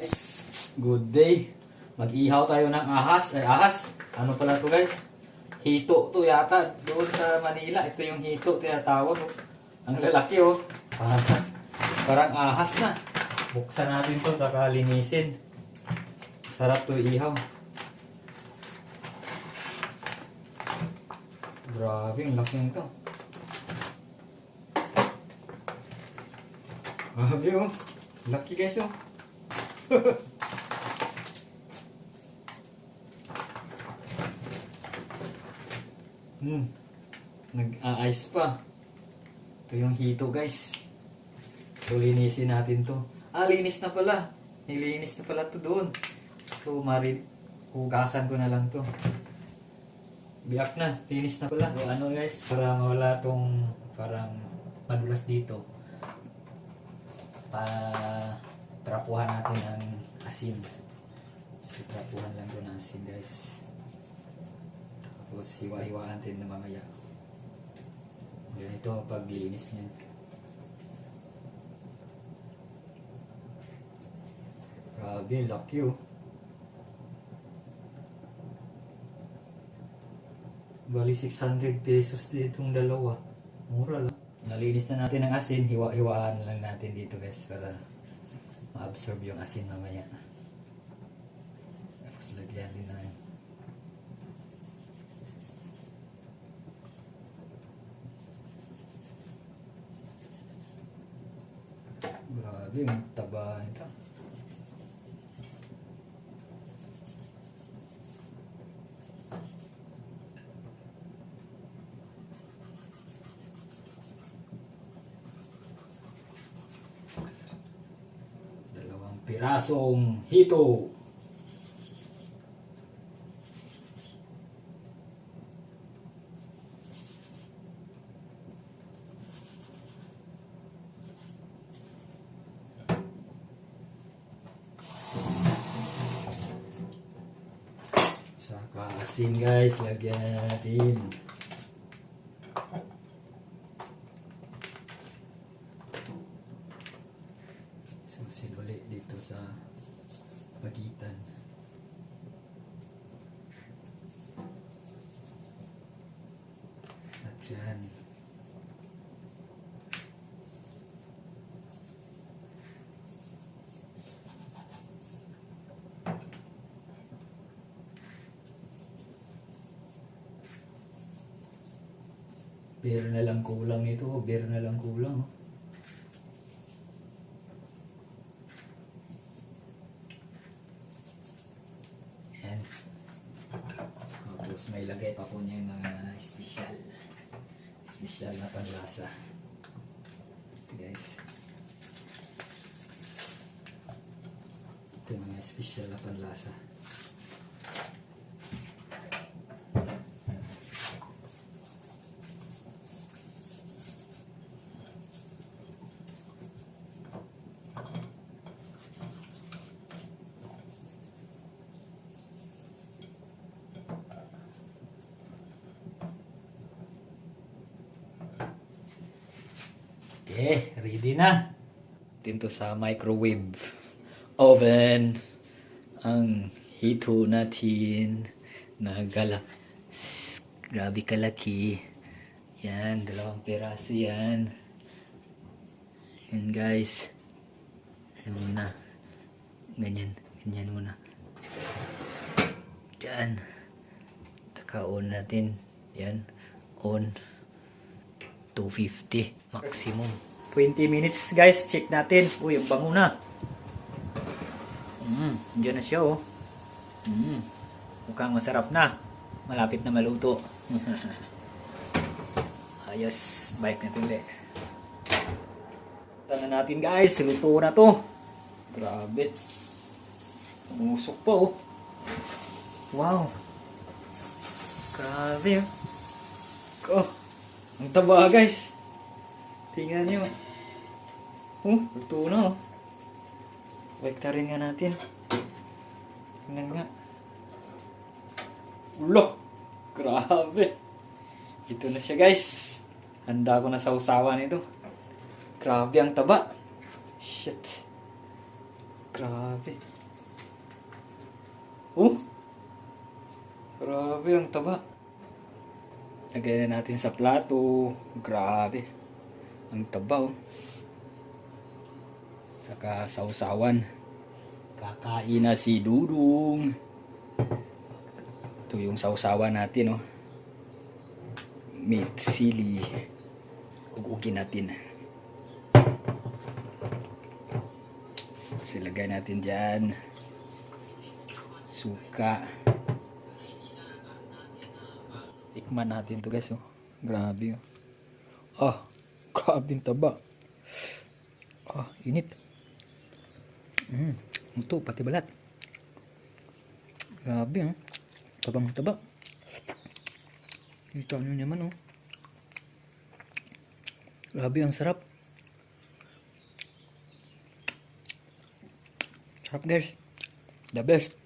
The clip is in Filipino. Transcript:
Guys, good day. Mag-ihaw tayo ng ahas. Ahas. Ano pala to guys? Hito to yata. Doon sa Manila, ito yung hito tinatawag. Oh. Ang lalaki oh. Parang ahas na. Buksan natin to, saka linisin. Sarap to ihaw. Grabe, ang laki nito. Grabe oh. Laki guys oh. Nag-a-ice pa. Ito yung hito guys. So linisin natin to. Linis na pala. Nilinis na pala to doon. So hugasan ko na lang to. Biyak na. Linis na pala. So ano guys, para wala tong parang madulas dito. Trapuhan natin ang asin. So, trapuhan lang doon ang asin guys. Tapos hiwa-hiwaan natin na mamaya. Ganito ang paglinis niyan. Grabe, laki oh. Bali 600 pesos ditong dalawa. Mura lang. Nalinis na natin ang asin, hiwa-hiwaan lang natin dito guys para ma-absorb yung asin mamaya. Tapos lagyan din na yun. Grabe, yung taba nito. Pirasong hito. Saka asin guys, lagyan natin. Sinuli dito sa pagitan. At yan. Beer na lang kulang ito. Beer na lang kulang. Tapos may lagay pa po niya yung mga special na panlasa. Ito guys. Ito yung mga special na panlasa. Okay, ready na. Dito sa microwave oven ang hito natin na grabe kalaki. Yan, 2 piraso yan. Yan guys. Yan muna. Ganyan muna. Yan. Saka on natin. Yan. On. 250 maximum. 20 minutes guys, check natin. Uy, ang bango na. Diyan na siya oh. Mukhang masarap na. Malapit na maluto. Ayos, bike natin ulit. Tana natin guys, luto na to. Grabe. Umusok pa oh. Wow. Grabe oh. Ang taba guys. Tingnan nyo. Luto na oh. Balik rin nga natin. Tingnan nga. Ulo. Grabe. Ito na siya guys. Handa ko na sa usawa nito. Grabe ang taba. Shit. Grabe. Oh! Grabe, ang taba. Lagay na natin sa plato. Grabe. Ang taba, oh. Saka sausawan. Kakain na si Dudong. Ito yung sausawan natin, oh. Meat sili. Ugugin natin. Silagay natin dyan. Suka. Tikman natin to guys, oh. Grabe, oh. Ah, grabe yung taba. Ah, init. Ito, pati balat. Grabe, oh. Tabang taba. Ito nyo naman, oh. Grabe, ang sarap. Sarap guys. The best.